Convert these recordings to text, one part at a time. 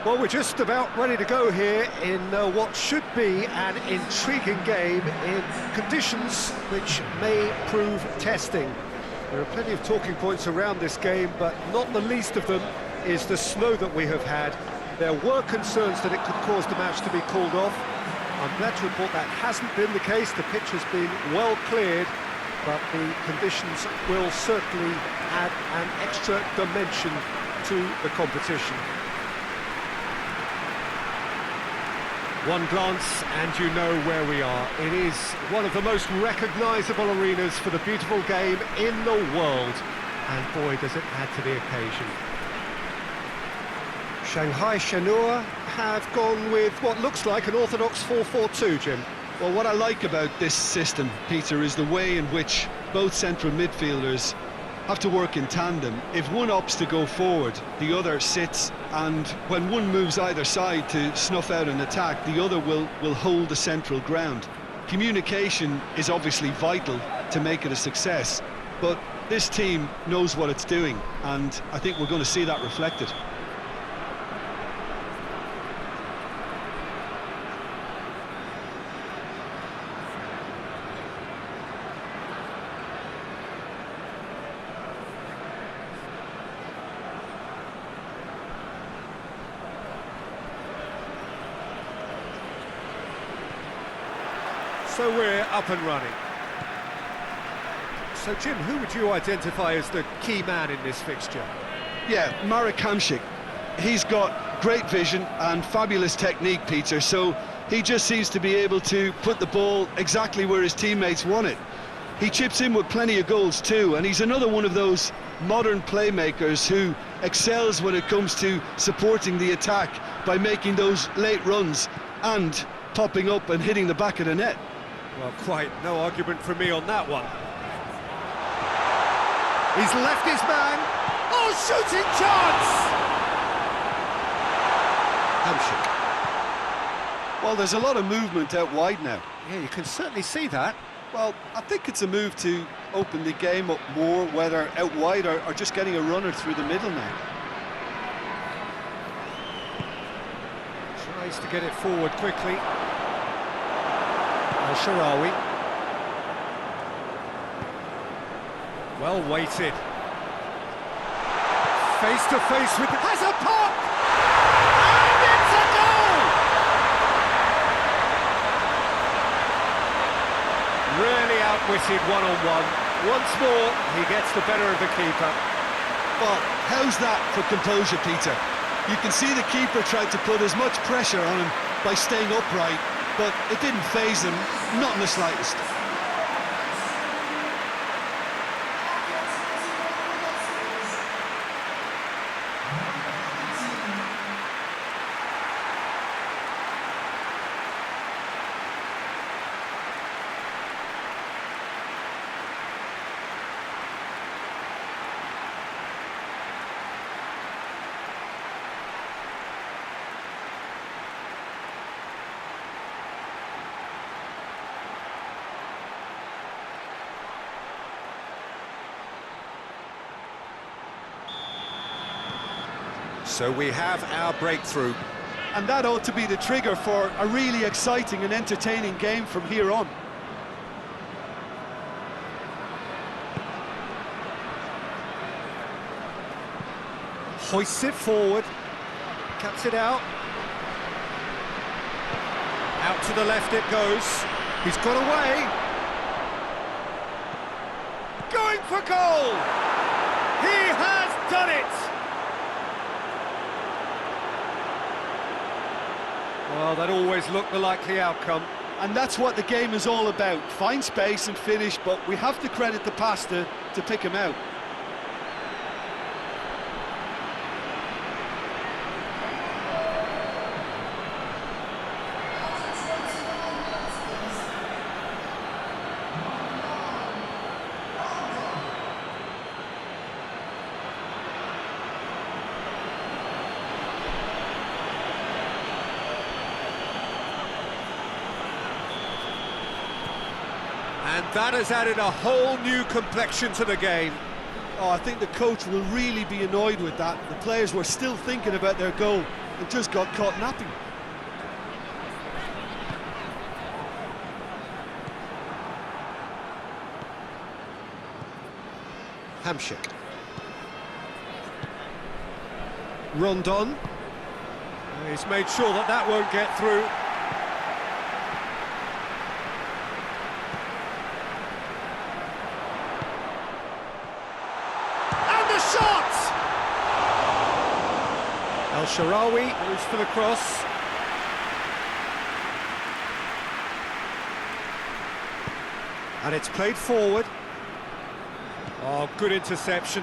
Well, we're just about ready to go here in what should be an intriguing game in conditions which may prove testing. There are plenty of talking points around this game, but not the least of them is the snow that we have had. There were concerns that it could cause the match to be called off. I'm glad to report that hasn't been the case. The pitch has been well cleared, but the conditions will certainly add an extra dimension to the competition. One glance and you know where we are. It is one of the most recognisable arenas for the beautiful game in the world. And boy, does it add to the occasion. Shanghai Shenhua have gone with what looks like an orthodox 4-4-2, Jim. Well, what I like about this system, Peter, is the way in which both central midfielders have to work in tandem. If one opts to go forward, the other sits, and when one moves either side to snuff out an attack, the other will hold the central ground. Communication is obviously vital to make it a success, but this team knows what it's doing, and I think we're going to see that reflected. So we're up and running. So Jim, who would you identify as the key man in this fixture? Yeah, Marek Hamšík. He's got great vision and fabulous technique, Peter, so he just seems to be able to put the ball exactly where his teammates want it. He chips in with plenty of goals too, and he's another one of those modern playmakers who excels when it comes to supporting the attack by making those late runs and popping up and hitting the back of the net. Well, quite no argument from me on that one. He's left his man. Oh, shooting chance! Hamšík. Well, there's a lot of movement out wide now. Yeah, you can certainly see that. Well, I think it's a move to open the game up more, whether out wide or just getting a runner through the middle now. Tries to get it forward quickly. Al-Sharawi. Well weighted. Face to face with... Has a pop! And it's a goal! Really outwitted one-on-one. Once more, he gets the better of the keeper. Well, how's that for composure, Peter? You can see the keeper tried to put as much pressure on him by staying upright, but it didn't faze him, not in the slightest. So we have our breakthrough. And that ought to be the trigger for a really exciting and entertaining game from here on. Hoists it forward, cuts it out. Out to the left it goes. He's got away. Going for goal! He has done it! Well, that always looked the likely outcome. And that's what the game is all about. Find space and finish, but we have to credit the pass to pick him out. And that has added a whole new complexion to the game. Oh, I think the coach will really be annoyed with that. The players were still thinking about their goal. and just got caught napping. Hamshik. Rondon. He's made sure that that won't get through. And the shot! El Shaarawy moves for the cross. And it's played forward. Oh, good interception.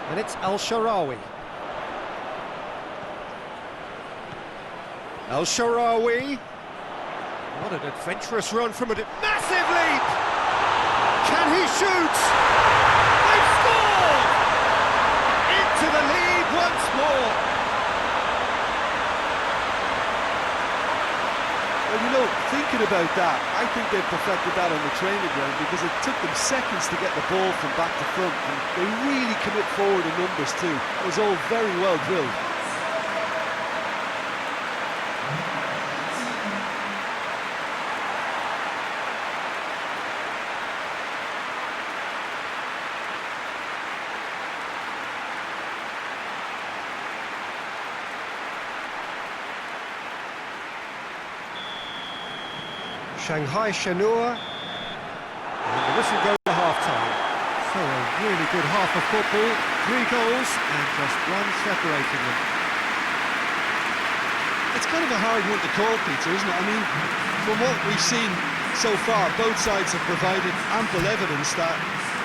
And it's El Shaarawy. El Shaarawy. What an adventurous run from a massive leap! Can he shoot? They've scored! Into the lead once more. Well, you know, thinking about that, I think they've perfected that on the training ground because it took them seconds to get the ball from back to front, and they really commit forward in numbers too. It was all very well drilled. Shanghai Shenhua, and the whistle goes to half-time. So a really good half of football, 3 goals and just one separating them. It's kind of a hard one to call, Peter, isn't it? I mean, from what we've seen so far, both sides have provided ample evidence that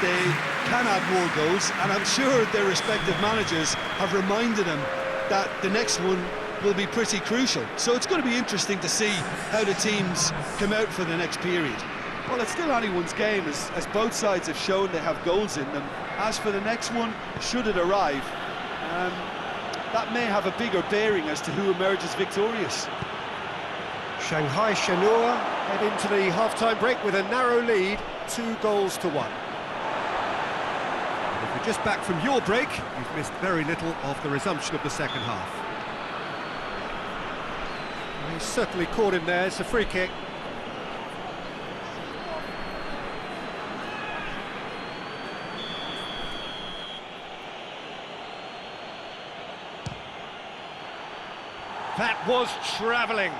they can add more goals, and I'm sure their respective managers have reminded them that the next one will be pretty crucial. So it's going to be interesting to see how the teams come out for the next period. Well, it's still anyone's game, as both sides have shown they have goals in them. As for the next one, should it arrive, that may have a bigger bearing as to who emerges victorious. Shanghai Shenhua head into the half-time break with a narrow lead, 2 goals to 1. And if you're just back from your break, you've missed very little of the resumption of the second half. He's certainly caught him there. It's a free kick. That was travelling.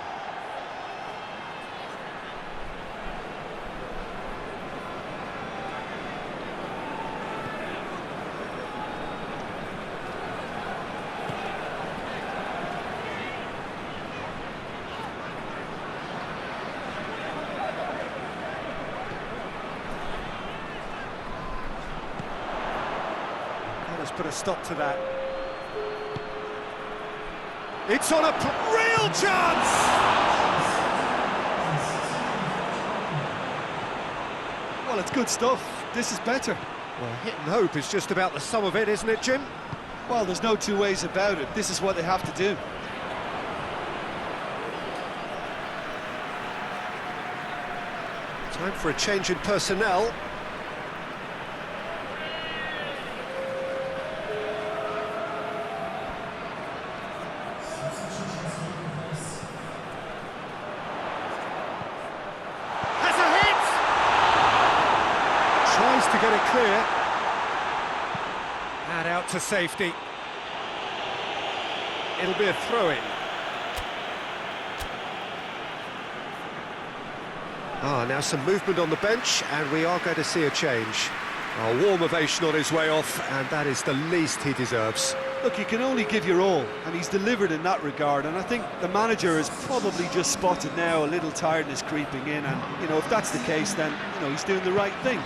Let's put a stop to that. It's on a real chance! Well, it's good stuff. This is better. Well, hit and hope is just about the sum of it, isn't it, Jim? Well, there's no two ways about it. This is what they have to do. Time for a change in personnel. To get it clear, and out to safety. It'll be a throw-in. Now some movement on the bench, and we are going to see a change. A warm ovation on his way off, and that is the least he deserves. Look, you can only give your all, and he's delivered in that regard, and I think the manager has probably just spotted now a little tiredness creeping in, and, you know, if that's the case, then, you know, he's doing the right thing.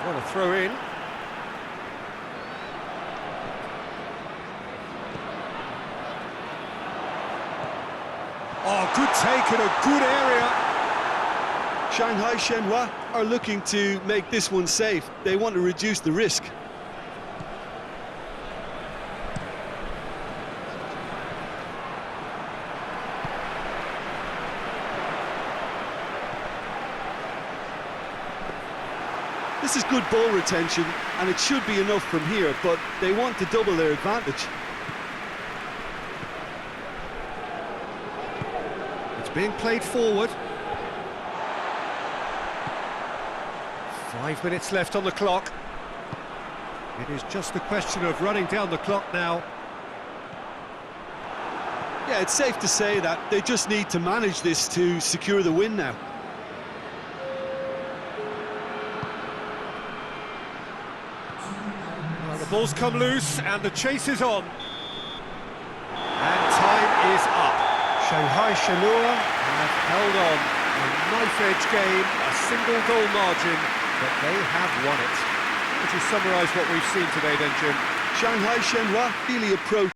What a throw in. Oh, good take in a good area. Shanghai Shenhua are looking to make this one safe. They want to reduce the risk. This is good ball retention, and it should be enough from here, but they want to double their advantage. It's being played forward. 5 minutes left on the clock. It is just a question of running down the clock now. Yeah, it's safe to say that they just need to manage this to secure the win now. Well, the ball's come loose and the chase is on. And time is up. Shanghai Shenhua have held on. A knife-edge game, a single goal margin, but they have won it. Would you summarise what we've seen today then, Jim? Shanghai Shenhua really approached